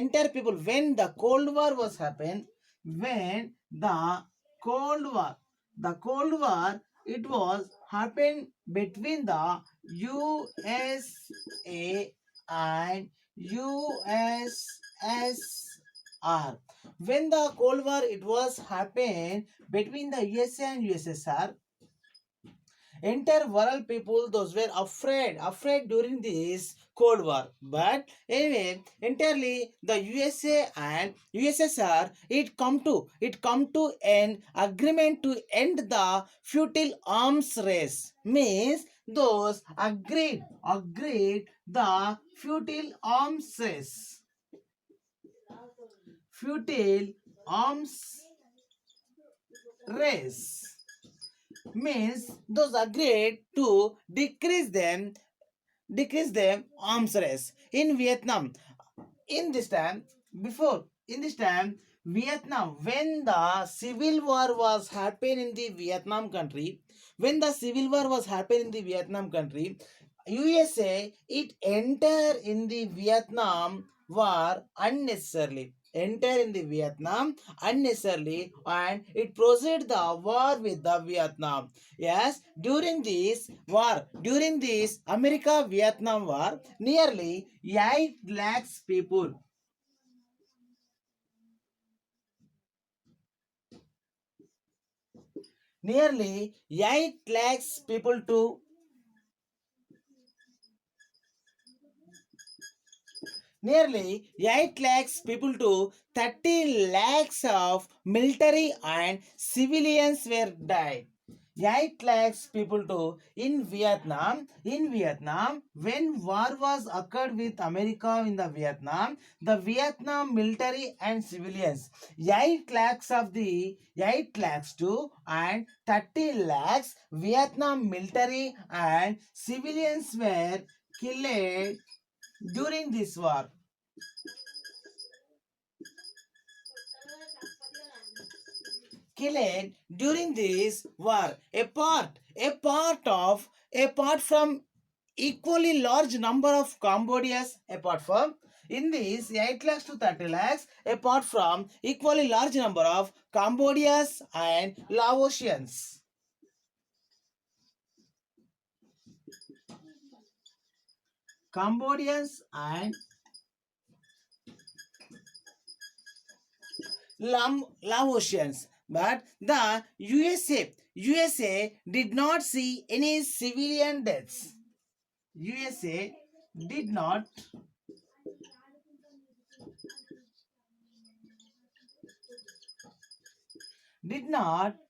entire people, when the Cold War was happened, when the Cold War, it was happened between the USA and USSR. When the Cold War, it was happened between the USA and USSR, entire world people, those were afraid during this Cold War. But anyway, entirely the USA and USSR, it come to an agreement to end the futile arms race. Means those agreed the futile arms race. Means those agreed to decrease them arms race in Vietnam. In this time, Vietnam, when the civil war was happening in the Vietnam country, USA, it enter in the Vietnam war unnecessarily. And it proceed the war with the Vietnam. Yes, during this America Vietnam war, nearly 8 lakhs people, nearly 8 lakhs people to nearly 8 lakhs people to 30 lakhs of military and civilians were died. 8 lakhs people to in Vietnam, when war was occurred with America in the Vietnam, the Vietnam military and civilians, 8 lakhs to and 30 lakhs Vietnam military and civilians were killed during this war. Killed during this war. Apart from equally large number of Cambodians, apart from in this 8 lakhs to 30 lakhs, apart from equally large number of Cambodians and Laosians. Cambodians and Laosians. But the USA did not see any civilian deaths. USA did not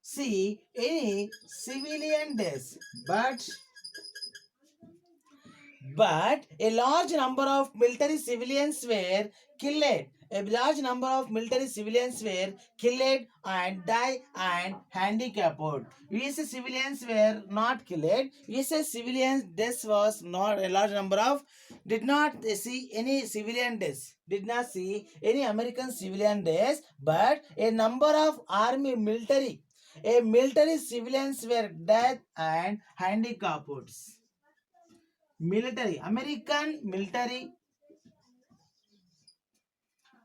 see any civilian deaths, but a large number of military civilians were killed. A large number of military civilians were killed and died and handicapped. USA civilians were not killed. USA civilians deaths was not a large number of, did not see any civilian deaths. Did not see any American civilian deaths, but a number of military civilians were dead and handicapped.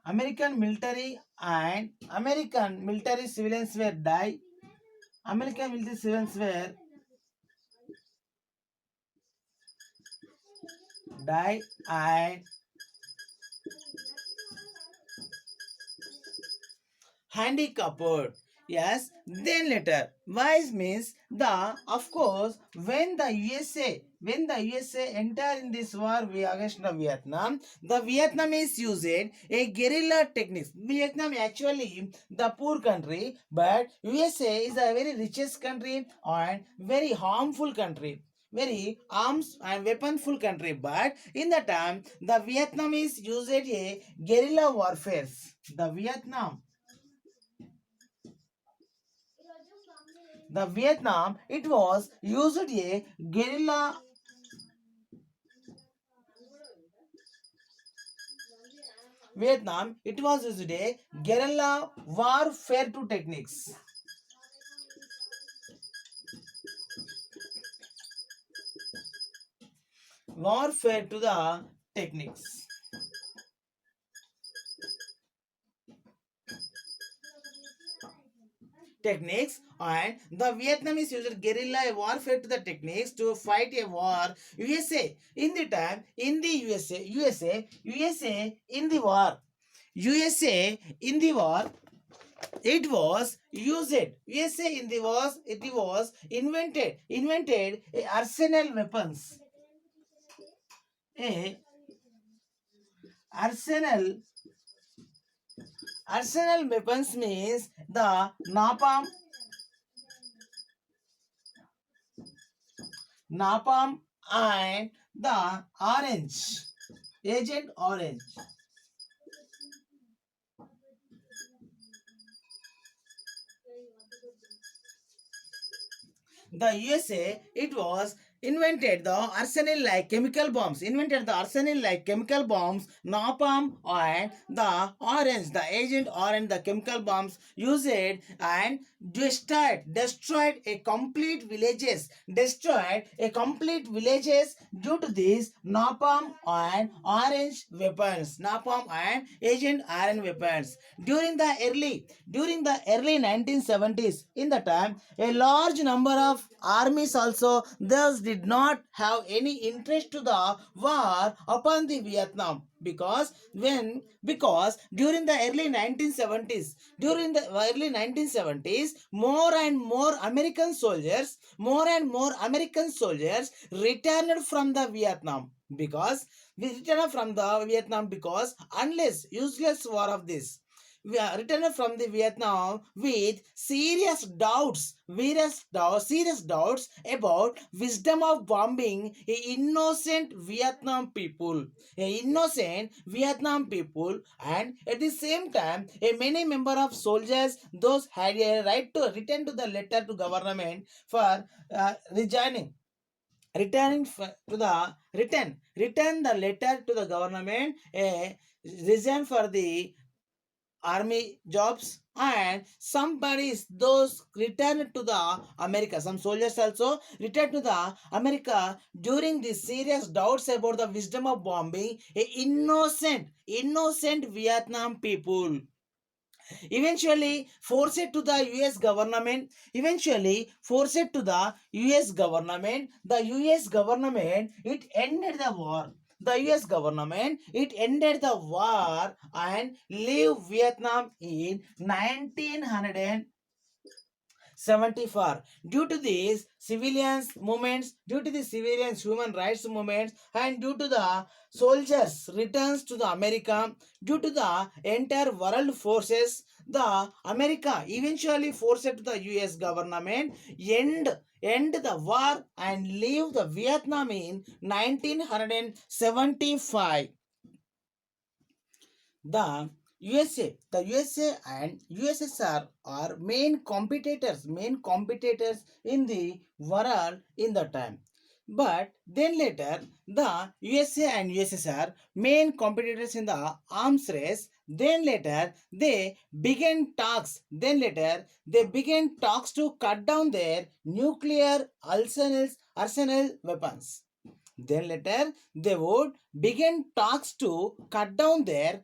American military and American military civilians were die. American military civilians were die and handicapped. Yes, then later. Wise means the, of course, when the USA entered in this war against the Vietnam, the Vietnamese used a guerrilla techniques. Vietnam actually the poor country, but USA is a very richest country and very harmful country, very arms and weaponful country. But in the time, the Vietnamese used a guerrilla warfare. The Vietnam, it was used a guerrilla. Vietnam, it was used a guerrilla warfare to techniques. Warfare to the techniques. techniques, and the Vietnamese used guerrilla warfare to the techniques to fight a war. USA in the time in the USA in the war. USA in the war, it was used. USA in the was it was invented a arsenal weapons. A arsenal arsenal weapons means the napalm and the orange agent orange. The USA, it was invented the arsenal like chemical bombs, napalm and the orange, the agent orange, the chemical bombs used and destroyed a complete villages due to these napalm and agent orange weapons. During the early 1970s, in the time, a large number of armies also thus did not have any interest to the war upon the Vietnam, because during the early 1970s, more and more American soldiers returned from the Vietnam, because unless useless war of this, we are returned from the Vietnam with serious doubts about wisdom of bombing a innocent Vietnam people, and at the same time, a many number of soldiers those had a right to return to the letter to government for resigning returning to the return the letter to the government, a reason for the army jobs, and somebody is those returned to the America. Some soldiers also returned to the America during the serious doubts about the wisdom of bombing a innocent Vietnam people. The US government, it ended the war. It ended the war and leave Vietnam in 1974 due to these civilians human rights movements, and due to the soldiers returns to the America, due to the entire world forces, the America eventually forced to the US government end the war and leave the Vietnam in 1975. The USA and USSR are main competitors in the world in the time. But then later, the USA and USSR main competitors in the arms race. Then later, they began talks. To cut down their nuclear arsenal weapons. Then later, they would begin talks to cut down their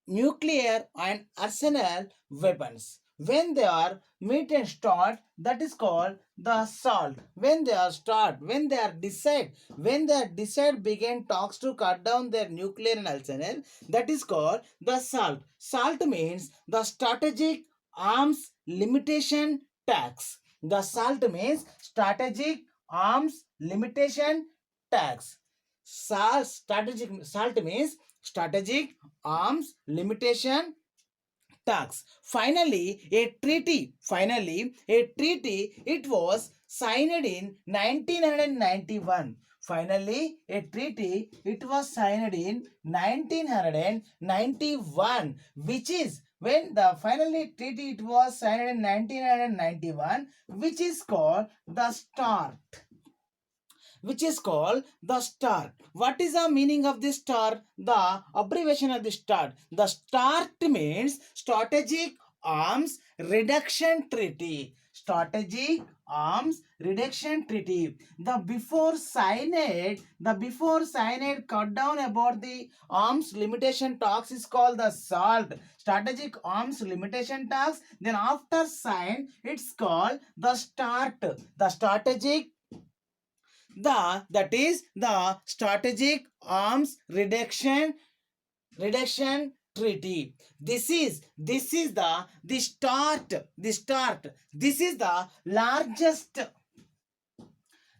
nuclear and arsenal weapons. When they are meet and start, that is called the SALT. When they are decide begin talks to cut down their nuclear and arsenal, that is called the SALT. SALT means the strategic arms limitation tax. The SALT means strategic arms limitation tax. SALT means strategic arms limitation tax. Finally, a treaty, it was signed in 1991. Finally, a treaty, it was signed in 1991, which is when the finally treaty it was signed in 1991, which is called the START. What is the meaning of this START? The abbreviation of the START. The START means strategic Arms Reduction Treaty. Strategic Arms Reduction Treaty. The before signed cut down about the arms limitation talks is called the SALT, Strategic Arms Limitation Talks. Then after signed, it's called the START, the strategic that is the Strategic Arms Reduction Treaty. This is the start. This is the largest.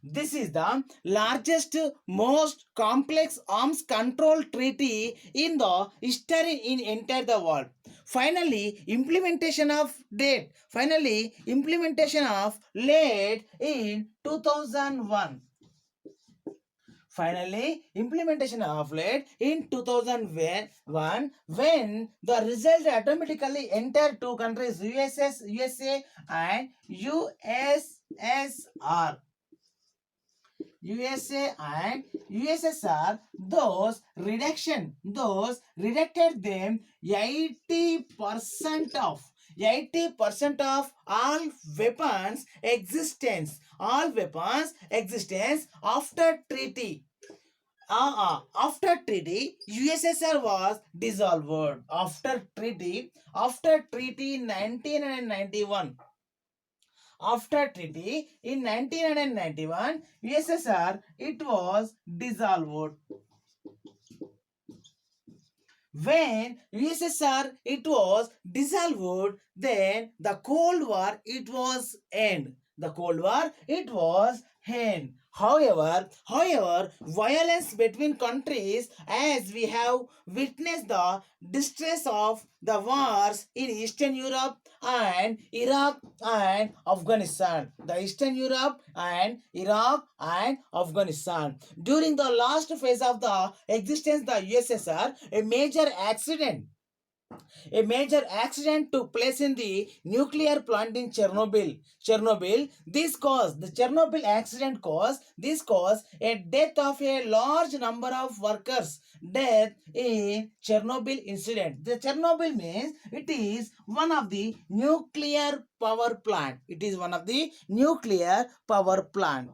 This is the largest, most complex arms control treaty in the history in entire the world. Finally, implementation of date. Finally, implementation of late in 2001. Finally, implementation of late in 2001 when the result automatically entered two countries USA and USSR. USA and USSR, those reducted them 80% of all weapons existence after treaty. After treaty, USSR was dissolved. After treaty 1991. After treaty in 1991, USSR it was dissolved. When USSR it was dissolved, then the Cold War it was end. The Cold War it was end. However, violence between countries, as we have witnessed the distress of the wars in Eastern Europe and Iraq and Afghanistan. The Eastern Europe and Iraq and Afghanistan. During the last phase of the existence of the USSR, a major accident took place in the nuclear plant in Chernobyl. The Chernobyl accident caused a death of a large number of workers. Death in Chernobyl incident. The Chernobyl means it is one of the nuclear power plant. It is one of the nuclear power plant.